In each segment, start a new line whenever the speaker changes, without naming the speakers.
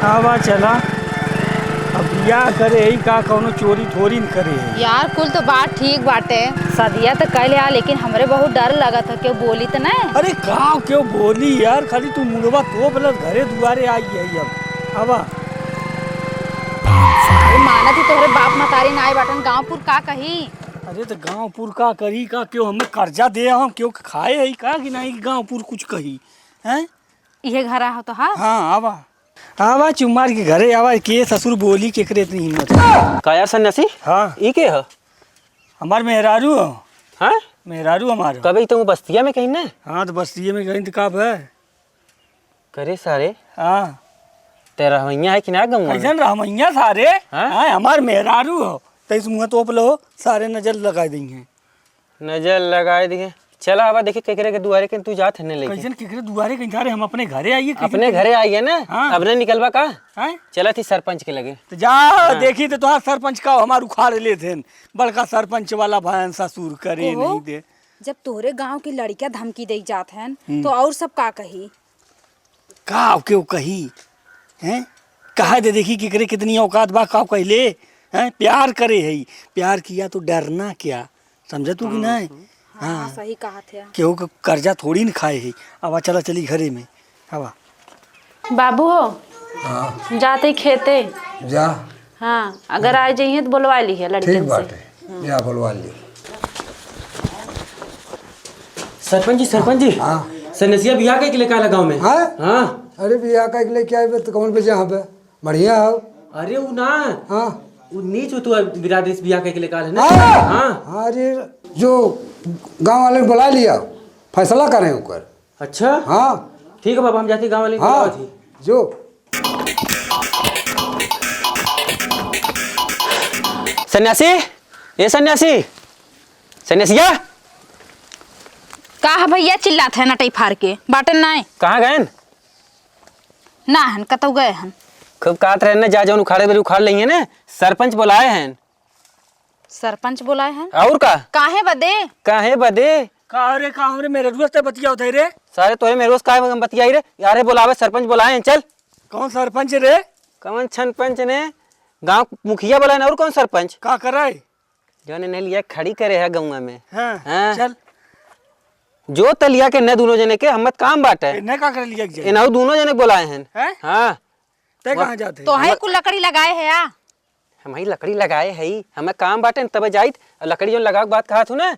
आवा चला अब बियाह करे ही का कौनो चोरी थोड़ी न करे है।
यार कुल तो बात ठीक बाटे, सदिया तो कह लिया, लेकिन हमरे बहुत डर लगा था क्यों बोली तो नहीं।
अरे गाँव क्यों बोली यार, खाली तू मुड़वा तो प्लस घरे दुआरे आई है अब आवा।
माना थी तोहरे बाप मतारी ना आए बाटन गाँवपुर का कही।
अरे तो गाँवपुर का करी का क्यों, हमें कर्जा दे हम क्यों खाए है का कि नहीं गाँवपुर कुछ कही हैं।
ये घर आ हो तो
हाँ आवा आवा चुम्मार के घरे आवा के ससुर बोली के करे इतनी हिम्मत
का यार सन्यासी।
हाँ
ई के ह
हमार मेहरारू हो।
हाँ
मेहरारू हमारा
कभी तुम बस्तिया में कहीं ना।
हाँ तो बस्तिये में कहीं तो कब है।
करे सारे
हाँ
तेरा भैया है कि ना गाँव में।
कैसन रहमैया सारे
हाँ?
हाँ हमार मेहरारू हो तेईस मुँह तोप लो सारे नजर लगा देंगे।
नजर लगाए दिए चला आवा देखे केकरे के दुआरे के तू जात है लेके।
कैसन केकरे दुआरे कहीं सारे हम अपने घरे आइए
अपने घरे आई है ना।
हाँ।
अब नहीं निकलवा का
हैं?
चला थी सरपंच के लगे।
तो जा देखी तो तुहार सरपंच का हमार उखाड़ ले थे बड़का सरपंच वाला भयन ससुर करे
ओहो।
नहीं दे।
जब तोहरे गांव की लड़कियां धमकी दे जात हैं तो और सब का कही।
का क्यों कही हैं, कहा दे देखी केकरे कितनी औकात बा का कहले हैं। प्यार करे है, प्यार किया तो डरना क्या, समझ तू कि नहीं।
हाँ सही कहा थे।
केहू का कर्जा थोड़ी न खाए है। आवा चला चली घरे में आवा।
बाबू हो
हाँ
जाते खेते।
जा
हाँ अगर आ जाइए तो बुलवा ली है लड़के
ठीक
से।
बाटे जा बुलवा ली।
सरपंच जी
हाँ
सन्यासिया बियाह के लिए का गाँव में।
हाँ
हाँ
अरे बिया का लेके आए तो कौन पे यहाँ पे बढ़िया हो।
अरे वो ना
हाँ
वो नीच हो तू बिरादरी से बियाह के लिए है ना।
हाँ
हाँ
अरे जो गांव वाले ने बुला लिया फैसला करें ऊपर।
अच्छा
हाँ
ठीक है बाबा हम जाते गाँव वाले
हाँ
थी।
जो
सन्यासी ये सन्यासी सन्यासिया
का है भैया चिल्लात है नटई फार के बाटन नाय
कहाँ गए
ना हन कतौ गए हन।
खूब कात रहे ना जा जाऊन उखाड़े बेरी उखाड़ लेंगे ना। सरपंच बुलाए हैं।
सरपंच बुलाए हैं
और का
काहे बदे।
काहे बदे
का रे मेरे रुआ से बतिया होते रे।
सारे तोरे मेरे रोज काहे बतियाई रे यारे बुलावे सरपंच बुलाए हैं। चल
कौन सरपंच रे।
कौन छन पंच ने गांव मुखिया बुलाए और कौन सरपंच
का करे
जो ने लिया खड़ी करे है गाँव में।
हाँ,
हाँ।
चल
जो तलिया के न दोनों जने के हमत काम बाटे
इन्हें का कर लिया जाए
इन्हों दोनों जने बुलाए हैं।
हैं?
हाँ
ते कहाँ जाते
तो है कुल लकड़ी लगाए है या
हम ही लकड़ी लगाए है ही हमें काम बाटे तब जाइत लकड़ी जो लगा बात कहा थू ना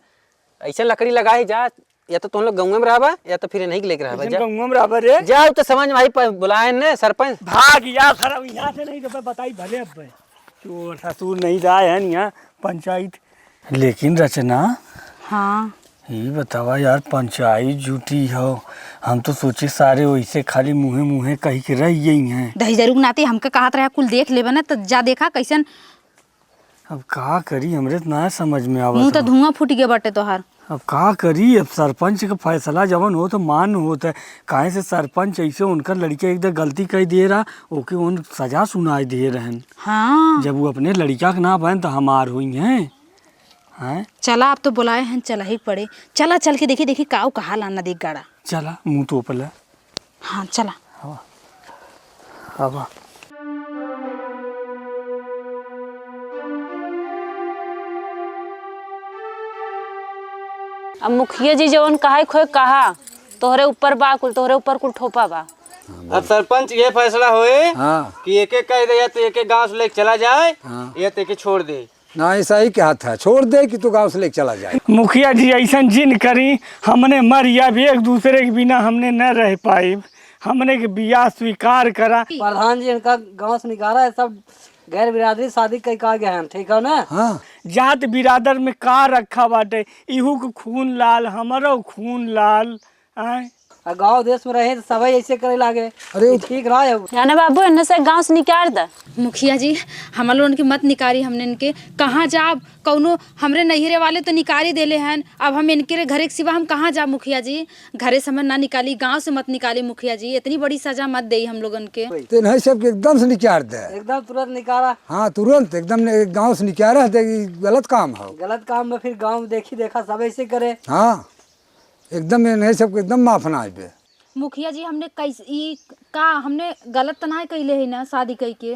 ऐसे लकड़ी लगाए जा या तो तुम लोग गाँव में रहा या तो फिर नहीं लेके रहा जा
गंगम बराबर रे।
जाओ तो समझ में आई बुलाए ने सरपंच
भाग या खराब यहाँ से नहीं तो बताई भले अब चोर ससुर नहीं रहा है यहाँ पंचायत। लेकिन रचना
हाँ
ये बतावा यार पंचायत झूठी हो। हम तो सोचे सारे वैसे खाली मुँहे मुँहे कही के रह यही हैं।
दही जरूर नाते हमके कहत रहा कुल देख लेबे ना तो जा देखा कैसन
अब का करी हमरे तो ना समझ में
मुंह
आवत
तो
हो।
धुआं फूट गया बटे तोहार।
अब का करी, अब सरपंच का फैसला जवन हो तो मान होता है। काहे से सरपंच ऐसे उनका लड़का एकदम गलती कर दे रहा ओके उन सजा सुनाई दे रहन।
हाँ
जब वो अपने लड़का के ना बहन तो हमार हुई हैं। हैं
चला आप तो बुलाए हैं चला ही पड़े। चला चल के देखी देखी काऊ कहा लाना देख गाड़ा।
चला मुँह तो पला
हाँ चला
हवा।
अब मुखिया जी जवन कहा खोए कहा तोहरे ऊपर बा कुल तोहरे ऊपर कुल ठोपा बा।
अब सरपंच ये फैसला होए
हाँ
कि एक एक कह दे या तो एक एक गांव से लेके चला जाए
हाँ।
या तो एक एक छोड़ दे।
ना ऐसा ही क्या था छोड़ दे कि तू गांव से लेके चला जाए।
मुखिया जी ऐसा जिन करी हमने मर या भी एक दूसरे के बिना हमने न रह पाई। हमने के बियाह स्वीकार करा।
प्रधान जी इनका गांव से निकाला है, सब गैर बिरादरी शादी कई का गए हैं, ठीक है ना।
हाँ
जात बिरादर में का रखा बाटे, इहू के खून लाल हमारो खून लाल। आय
और गांव देश में रहे तो सब ऐसे करे लागे।
अरे
ये ठीक रहा है।
यानी बाबू इन्हें से गांव से निकाल दा।
मुखिया जी हमारे लोगन के मत निकारी हमने इनके कहाँ जाब कौनो हमरे नहिरे वाले तो निकारी देले हैं। अब हम इनके घरे के सिवा हम कहाँ जाब मुखिया जी। घरे से ना निकाली गांव से मत निकाली मुखिया जी। इतनी बड़ी सजा मत दे हम लोगन के।
तो नहीं सब एकदम से निकाल दे।
एकदम तुरंत निकाला।
हाँ तुरंत एकदम गांव से निकाल रहे थे। गलत काम हो।
गलत काम में फिर गांव देखी देखा सब ऐसे करे।
हाँ एकदम नहीं सबको एकदम माफ ना आए।
मुखिया जी हमने कैसे का हमने गलत तो नहीं कैले है ना शादी कई के।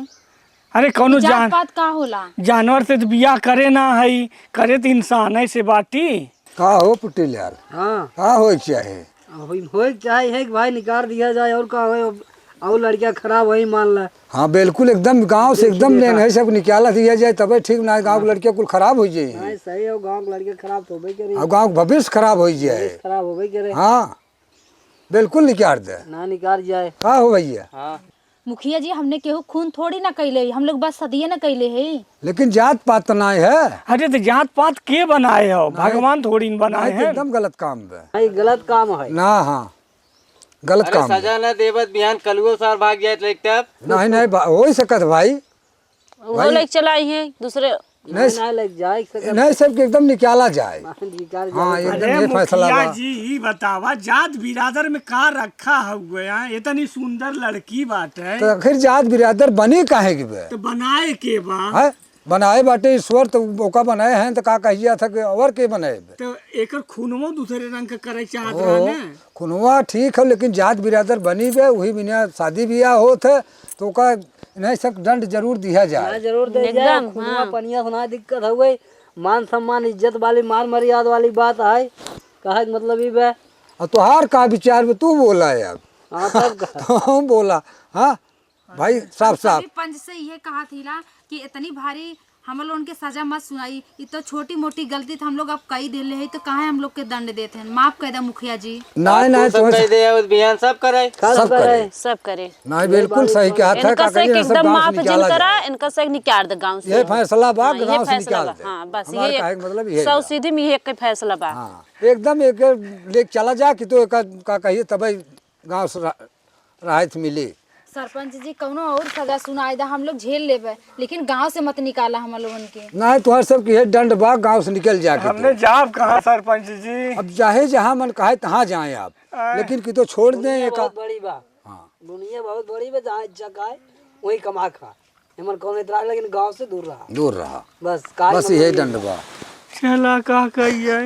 अरे कौनो
जात पात का होला?
जानवर से तो बियाह करे ना है, करे तो इंसान है से बाटी।
का हो पुटिल यार,
हाँ
का हो चाहे
हो चाहिए है कि भाई निकाल दिया जाए और का हो, और लड़कियां खराब वही मान ला।
हाँ बिल्कुल एकदम गांव से एकदम लेन है सब निकाला दिया जाए तबे ठीक ना। गांव की लड़कियां कुल खराब हो जाए।
नहीं सही है, गांव की लड़कियां खराब तो होबे करे,
और गांव का भविष्य खराब हो जाए।
खराब होबे करे।
हाँ बिल्कुल निकाल दे,
ना निकाल जाए।
का हो भैया।
हाँ
मुखिया जी हमने केहू खून थोड़ी ना कैले, हम लोग बस सदिये ना कैले है।
लेकिन जात पात तो नहीं है।
अरे तो जात पात के बनाए हो, भगवान थोड़ी न बनाए
नहीं तो
हैं।
एकदम गलत काम है
नहीं गलत काम है
ना। हाँ गलत
अरे
काम है।
सजा न देवत बिहान कलुओ सार भाग जाए लेक तब।
नहीं नहीं हो ही सकत भाई।
वो लेके चलाई है दूसरे।
नहीं लग जाए
नहीं सबके एकदम निकाला जाए।
निकाल
हाँ
जाए।
एकदम
अरे
ये फैसला
मुखिया
बा।
जी ही बतावा, जात बिरादर में का रखा हुआ है? इतनी सुंदर लड़की बात है
तो आखिर जात बिरादर बनी काहे की बे
तो बनाए के बा।
है बनाए बाटे ईश्वर तो ओका बनाए हैं तो का कहिया था कि और के बनाए बे।
तो एकर खूनवो दूसरे रंग का करे चाहत रहा
ओ,
ना।
खुनवा ठीक है लेकिन जात बिरादर बनी बे वही बिना शादी ब्याह होत है तो ओका नहीं सब दंड जरूर दिया जाए।
जरूर दे जाए। खुनवा पनिया सुना दिक्कत हो गई, मान सम्मान इज्जत वाली मान मर्यादा वाली बात है। कहे के मतलब ही बे।
और तुहार का विचार में तू बोला है अब।
हाँ तब
तो बोला हाँ भाई साफ साफ।
पंच से ये कहा थीला कि इतनी भारी हम लोग उनके सजा मत सुनाई, ये तो छोटी मोटी गलती तो हम लोग अब कई दिले है, तो कहाँ हम लोग के दंड देते हैं? माफ कर दे मुखिया जी।
नहीं नहीं
सब कह दे उस बिहान सब करे।
सब करे
सब करे।
नहीं बिल्कुल सही कहा था।
इनका से
का
एकदम माफ जिन करा, इनका से निकाल दे गांव से।
ये फैसला बा
हाँ, ये
गांव से
फैसला
निकाल
बा।
दे।
हाँ बस
हमारे
ये
कहे का मतलब ये
सौ सीधी में ये एक फैसला बा।
हाँ एकदम एक लेके चला जा कि तो का कहिए तब गांव से राहत मिली।
सरपंच जी कौनो और सजा सुनाई दा, हम लोग झेल लेबे, लेकिन गांव से मत निकाला हम लोगन के।
नहीं तुहार सब की दंड बा गांव से निकल जाके।
हमने जाब कहा सरपंच जी।
अब चाहे जहाँ मन कहे तहाँ जाए आप, लेकिन कि तो छोड़ दें एक।
बहुत बड़ी बा।
हाँ
दुनिया बहुत बड़ी बा, जहाँ जगह है वही कमा खा। हमन कौन इतरा, लेकिन गांव से दूर रहा बस।
बस यही दंड बा।
चला का कहिए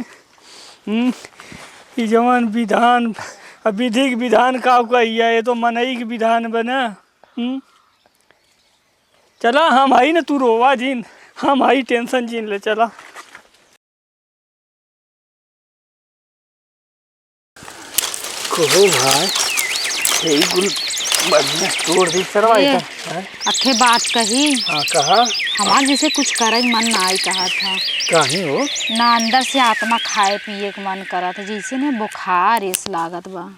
ये जवान विधान विधिक विधान का कहिए, ये तो मनई के विधान बना। चला हम आई ना, तू रोवा जीन, हम आई टेंशन जीन ले। चला कहो भाई यही गुल बढ़िया तोड़ दी सरवा।
ये अखे बात कही,
हाँ कहा
हमारे जैसे कुछ करे मन ना आई कहा था।
कहीं हो
ना अंदर से आत्मा खाए पिए के मन करा था, जैसे ना बुखार इस लागत बा।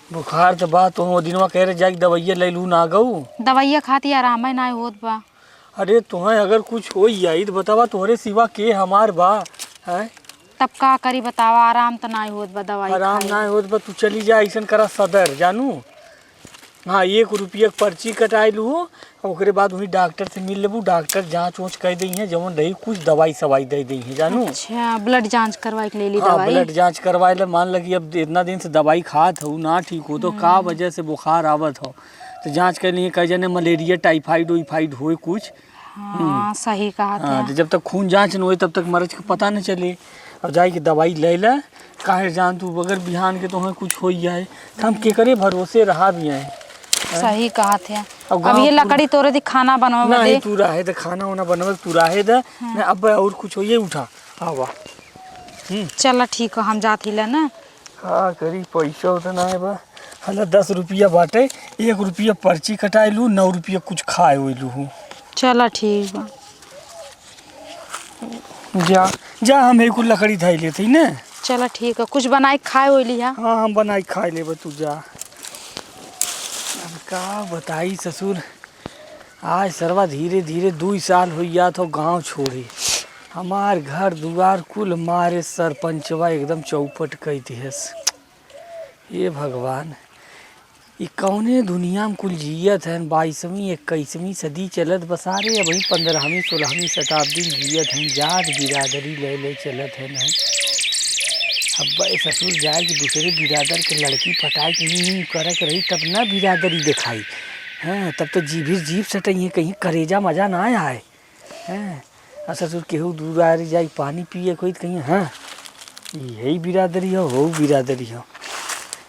बुखार तो बात हो दिनवा कह रहे जाके दवाइया ले लू ना गऊ।
दवाइया खाती आराम ना होत बा।
अरे तुम्हें अगर कुछ हो जाई तो बतावा, तोहरे सिवा के हमार बा है।
तब का करी बतावा, आराम तो ना होत बा दवाई
आराम
खाए।
ना होत बा, तू चली जा ऐसन करा सदर जानू। हाँ 1 रुपया पर्ची कटाई लू, ओकरे बाद वही डॉक्टर से मिल लेबू। डॉक्टर जाँच वोच कर दी है, जवन रही कुछ दवाई सवाई दे दी है जानू।
अच्छा ब्लड जांच करवाए के ले ली
हाँ
दवाई।
ब्लड जांच करवाए ले। मान लगी अब इतना दिन से दवाई खात हो ना ठीक हो तो का वजह से बुखार आवत हो, तो जांच कर लिए कह जाने मलेरिया टाइफाइड वाइफाइड हो कुछ।
हाँ सही कहा
हाँ
था।
तो जब तक खून जांच न हो तब तक मरीज को पता न चले। और जाए के दवाई ले ले, काहे जान तू अगर बिहान के तुम्हें कुछ हो जाए तो हम के करे भरोसे रहा भी है।
सही कहा थे।
अब
अब ये
गाँव
लकड़ी तोरे दी खाना बनवा
नहीं
दे।
तू रहे दे, खाना वाना बनवे तू रहे दे। मैं अब और कुछ हो ये उठा आवा।
चला ठीक है, हम जाती ला ना।
हाँ करी पैसा उतना है बा। हला 10 रुपया बाटे, 1 रुपया पर्ची कटाई लू, 9 रुपया कुछ खाए हुई लू।
चला ठीक बा।
जा जा हम एक लकड़ी धाई लेते ना।
चला ठीक है, कुछ बनाए खाए हो लिया।
हाँ हम बनाई खाए ले तू जा। अब का बताई ससुर, आज सरवा धीरे धीरे 2 साल हो गया तो गांव छोड़े। हमार घर दुआर कुल मारे सरपंचवा एकदम चौपट कई दिहस। ये भगवान ये कौने दुनिया में कुल जियत है। 22वीं 21वीं सदी चलत बसारे, अब वही 15वीं 16वीं शताब्दी में जियत हैं। जात बिरादरी ले ले चलत है ना। अब बे ससुर जाए कि दूसरे बिरादर के लड़की पटाए कि करक रही तब ना बिरादरी दिखाई। हाँ तब तो जीभ सटई कहीं करेजा मजा ना आए। हाँ और ससुर केहू दूर आ जाए पानी पिए कोई कहीं हाँ यही बिरादरी हो बिरादरी हो।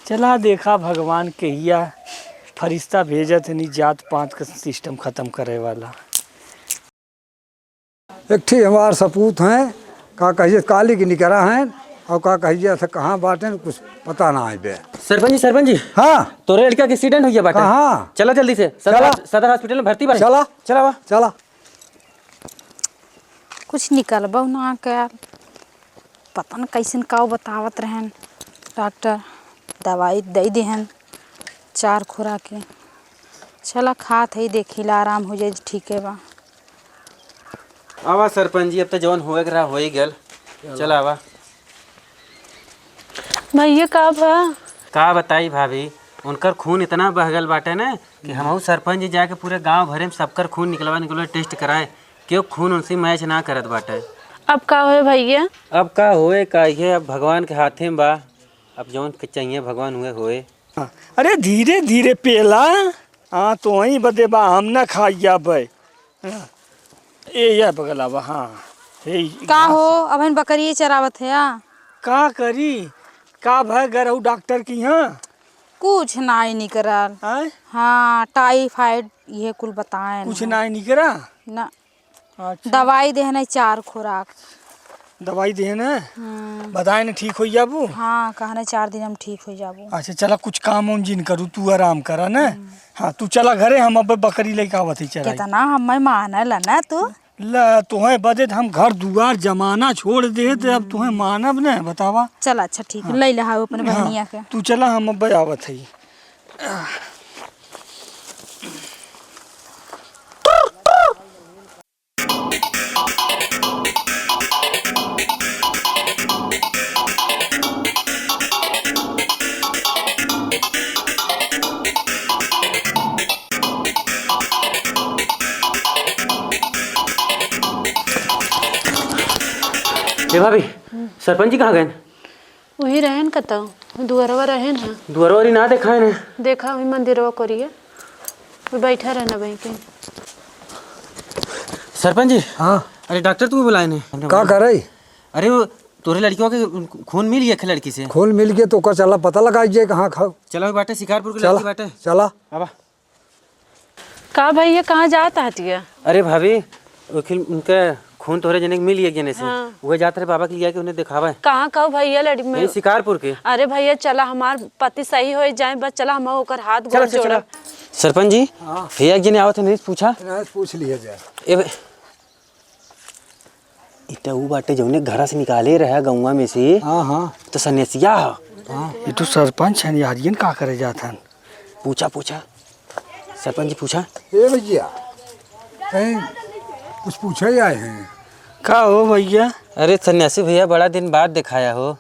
चला देखा भगवान के हिया फरिश्ता भेजत नहीं जात पात का सिस्टम खत्म करे वाला।
एक ठीक हमार सपूत हैं का कहिए काली की निकरा हैं और का कहिए से कहाँ बाटे कुछ पता ना है बे।
सरपंच जी
हाँ
तोरे लड़का के एक्सीडेंट हो गया बाटे।
कहाँ?
चला जल्दी से
चला।
सदर हॉस्पिटल में भर्ती बाटे।
चला
चला बा।
चला।
कुछ निकलबो ना कर, पता न कैसन का बतावत रहन डॉक्टर। दवाई दे देहन 4 खुराक के। चला खात है देखिला आराम हो जाए ठीक है बा।
आवा सरपंच जी अब तो जवन होए रहा हो ही गल। चला आवा।
भैया
का बताई भाभी उनकर खून इतना बह गल बाटे ना कि हमहू सरपंच जी जाके पूरे गांव भरे में सबकर खून निकलवा टेस्ट कराए क्यों खून उनसे मैच ना करत बाटे।
अब का होए भैया?
अब का होए का ये अब भगवान के हाथे में बा। अब जौन चाहिए भगवान हुए होए।
अरे धीरे धीरे पेला। हाँ तो वहीं बदे बा हम ना खाइया भाई। ये बगला बा। हाँ
का हो अब हम बकरी चरावत है या?
का करी का भाई गरहू डॉक्टर की। हाँ
कुछ नाई निकरल।
आय?
हाँ टाइफाइड ये कुल बताए
कुछ ना निकरा।
ना
अच्छा
दवाई देना 4 खुराक।
दवाई देना बताए ना ठीक हो जाबू।
हाँ कहना 4 दिन हम ठीक हो जाबू।
अच्छा चला कुछ काम उम जिन करू तू आराम करा ना। हाँ तू चला घरे हम अब बकरी लेके आवत ही चला।
कितना हमें मानल ना तू।
ला तुम्हें बदे हम घर दुआर जमाना छोड़ दे तो अब तुम्हें मानब न बतावा।
चल अच्छा ठीक है ले लहा अपने बहनिया के।
तू चला हम अब आवत है।
भाभी सरपंच जी कहाँ गए?
वही रहन कतो दुअरवा रहन है।
दुअरवा ना देखा है ना।
देखा वही मंदिरवा करिए बैठा रहना भाई के।
सरपंच जी
हाँ
अरे डॉक्टर तुम्हें बुलाए ने
का करे?
अरे वो तोरे लड़कियों के खून मिल गया लड़की से।
खून मिल गया तो का चला पता लगाइए कहाँ खाओ।
चलो बाटे शिकारपुर के
चला
लड़की बाटे।
चला।
अब
का भैया कहाँ जाता हतिया?
अरे भाभी उनके खून तोहरे जने के मिल गया जने से। वो जाते रहे बाबा के लिया के उन्हें दिखावा है।
कहाँ कहो भैया लड़ी में?
शिकारपुर के।
अरे भैया चला हमार पति सही हो जाए बस चला हम ओकर हाथ गोड़ जोड़ा।
सरपंच जी भैया जने आवत नहीं पूछा
पूछ लिया जाए।
इतना वो बाटे जौने घरा से निकाले रहा गौवा में से।
हाँ हाँ
तो सन्यासिया
ये तो सरपंच है यार का करे जाता।
पूछा सरपंच जी पूछा।
ए भैया कहीं कुछ पूछे ही आए हैं?
का हो भैया?
अरे सन्यासी भैया बड़ा दिन बाद दिखाया हो।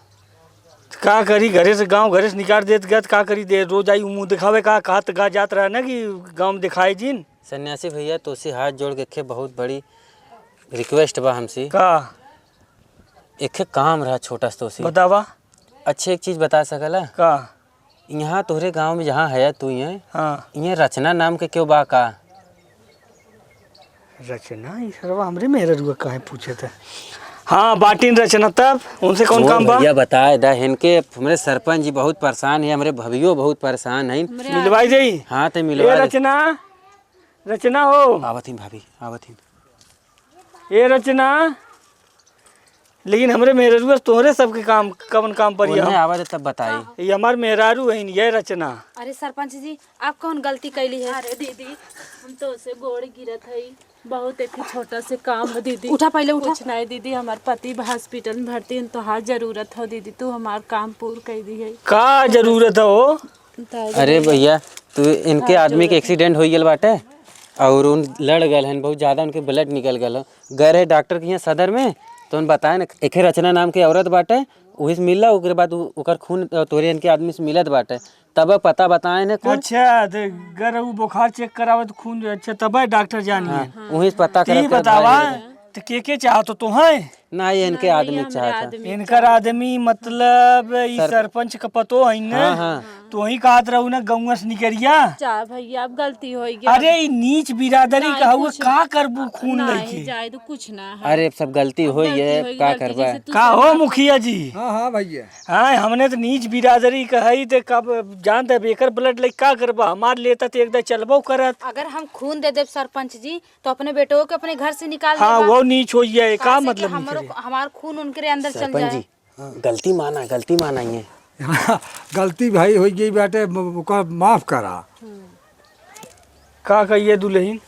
का करी घरे से गांव घरे से निकाल देत गत का करी दे रोज आई मुँह दिखावे का कहत गा जात रहा ना कि गांव में दिखाए जिन।
सन्यासी भैया तो से हाथ जोड़ के बहुत बड़ी रिक्वेस्ट बा हमसे।
का
एक काम रहा छोटा सा तो
बतावा।
अच्छे एक चीज बता सकला
का
यहाँ तोहरे गांव में जहाँ है तू
हाँ
ये रचना नाम के क्यों बा का?
रचना ये सरवा हमरे मेरे रुआ काहे पूछे थे। हाँ बाटिन रचना तब उनसे कौन काम बा?
भैया बताए दा इनके हमारे सरपंच जी बहुत परेशान है हमारे भवियो बहुत परेशान है।
मिलवाई जाई।
हाँ तो मिलवा
रचना हो
आवत ही भाभी आवत ही।
ये रचना लेकिन हमरे मेहरारू तोहरे सबके काम कवन काम पर
आवाज तब बताई।
ये हमार मेहरारू है ये रचना।
अरे सरपंच जी आप कौन गलती कैली है?
अरे दीदी हम तो उसे गोड़ गिरत है बहुत एक छोटा से काम है दीदी।
उठा पहले उठा।
कुछ नहीं दीदी हमारे पति हॉस्पिटल में भर्ती हैं तो हाथ जरूरत हो दीदी तू हमार काम पूरा कर दी है।
का जरूरत हो?
अरे भैया तू इनके आदमी के एक्सीडेंट हो गया बाटे और उन लड़ गए हैं बहुत ज़्यादा उनके ब्लड निकल गए। गए रहे डॉक्टर के यहाँ सदर में तो उन बताए ना एक रचना नाम के औरत बाटे वही से मिला ओकरे बाद ओकर खून तोरे इनके आदमी से मिलत बाटे तब पता बताए ना।
अच्छा तो गरऊ बुखार चेक करावत खून अच्छा तब डॉक्टर जानिए
वही से पता
ती बतावा तो के चाहत तो है?
ना ये इनके आदमी
हमरे
चाहता
आदमी
इनकर आदमी मतलब ई सरपंच का पतो है न।
हाँ हाँ
तो वही कहत रहू ना गौवा से निकरिया।
चाह भैया अब गलती हो गई।
अरे ई नीच बिरादरी का हुआ का करबू खून
नहीं
लेके।
जाए तो कुछ ना है।
अरे सब गलती हो है का करबा
का हो मुखिया जी।
हाँ हाँ भैया
हाँ हमने तो नीच बिरादरी कही ते कब जानते बेकर ब्लड लेके का करबा हमार लेता तो एकदम चलबो करत।
अगर हम खून दे देव सरपंच जी तो अपने बेटों को अपने घर से निकाल
हाँ
देबा।
वो नीच हो जाए का
कहाँ से कि
मतलब
हमारो हमार खून उनके अंदर चल
सरपंच
जाए।
जी गलती माना ये
गलती भाई हो गई बेटे ओका माफ करा।
का कहिए दुल्हन।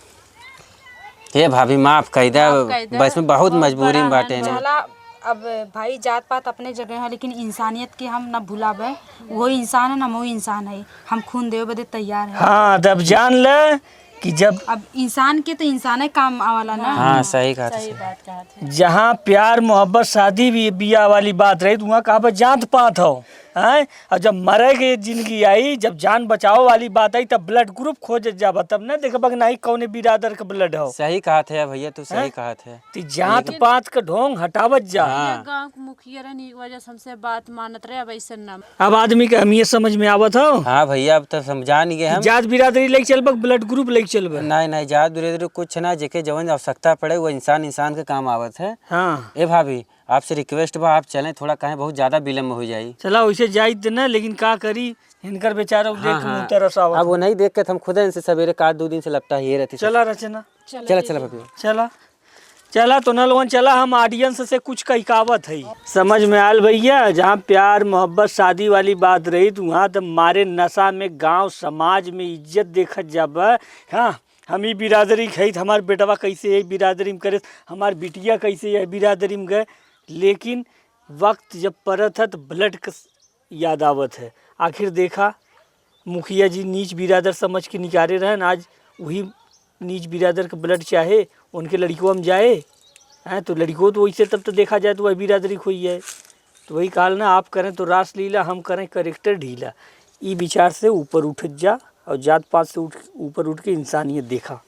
हे भाभी माफ कर दे बस में बहुत मजबूरी में बाटे ने।
चला अब भाई जात पात अपने जगह है लेकिन इंसानियत के हम ना भुलावे। वो इंसान है ना वो इंसान है। हम खून देवे बदे तैयार है।
हाँ तब जान ले कि जब
अब इंसान के तो इंसान है काम आवाला ना।
हाँ सही कहा
सही बात कहा थे।
जहाँ प्यार मोहब्बत शादी भी बिया वाली बात रही तो वहाँ कहा जात पात हो हैं। और जब मरे के जिंदगी आई जब जान बचाओ वाली बात आई तब ब्लड ग्रुप खोज जाब तब न देखब नहीं कौन बिरादर का ब्लड हो।
सही कहा थे भैया तू सही कहा थे।
तो जात पात का ढोंग हटावत जा।
गाँव के मुखिया रहने की वजह से हमसे बात मानत रहे। अब ऐसा ना
अब आदमी के अहमियत समझ में आवत हो।
हाँ भैया अब तो समझा नहीं गए हम।
जात बिरादरी लेके चलबक ब्लड ग्रुप लेके चलबक।
नहीं जात बिरादरी कुछ ना जेके जवन आवश्यकता पड़े वो इंसान के काम आवत है।
हाँ
ए भाभी आपसे रिक्वेस्ट बा आप चलें थोड़ा कहें बहुत ज्यादा विलम्ब हो जाई।
चला वैसे जाई न लेकिन का करी इनकर बेचारा देख मुँह तरस आवत।
अब वो नहीं देख के हम खुद इनसे सवेरे का 2 दिन से लगता ही रहती।
चला रचना
चला भाभी
चला तो न लोगन चला हम ऑडियंस से कुछ कहिकावत है समझ में आल भैया। जहाँ प्यार मोहब्बत शादी वाली बात रही तो वहाँ तो मारे नशा में गांव समाज में इज्जत देखत जब। हाँ हम ही बिरादरी खई हमार बेटवा कैसे है बिरादरी में करे हमार बिटिया कैसे है बिरादरी में गए। लेकिन वक्त जब परत है तो ब्लड का याद आवत है। आखिर देखा मुखिया जी नीच बिरादर समझ के निकाले रहन आज वही नीच बिरादर का ब्लड चाहे उनके लड़कों में जाए हैं। तो लड़कों तो वैसे तब तो देखा जाए तो वही बिरादरी खोई है। तो वही काल ना आप करें तो रास लीला हम करें करेक्टर ढीला। ई विचार से ऊपर उठ जा और जात पात से ऊपर उठ के इंसानियत देखा।